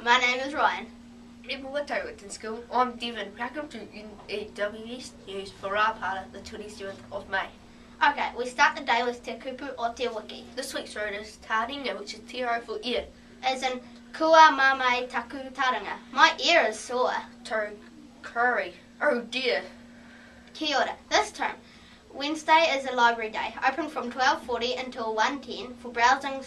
My name is Ryan. WINTON School. I'm Devan. Welcome to N.E.W.S news for our part of the 27th of May. Okay, we start the day with Te kupu o te wiki. This week's word is taringa, which is te rau for ear. As in, kua ma-maay taku taringa. My ear is sore. Taukuri. Oh dear. Kia ora. This term, Wednesday is a library day, open from 12:40 until 1:10 for browsing,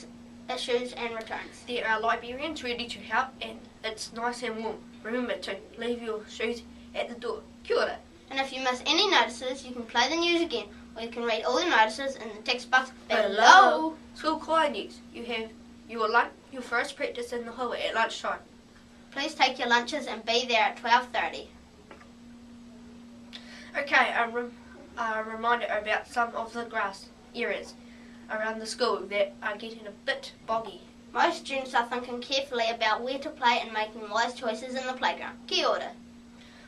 issues and returns. There are librarians ready to help and it's nice and warm. Remember to leave your shoes at the door. Kia ora. And if you miss any notices, you can play the news again, or you can read all the notices in the text box below. School choir news. You have your first practice in the hallway at lunchtime. Please take your lunches and be there at 12:30. Okay, a reminder about some of the grass areas around the school that are getting a bit boggy. Most students are thinking carefully about where to play and making wise choices in the playground. Kia ora.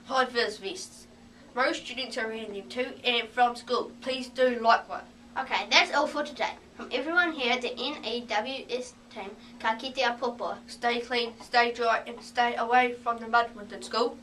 High-vis vests. Most students are wearing them to and from school. Please do likewise. Okay, that's all for today. From everyone here at the N.E.W.S team, ka kite a popo. Stay clean, stay dry and stay away from the mud, WINTON School.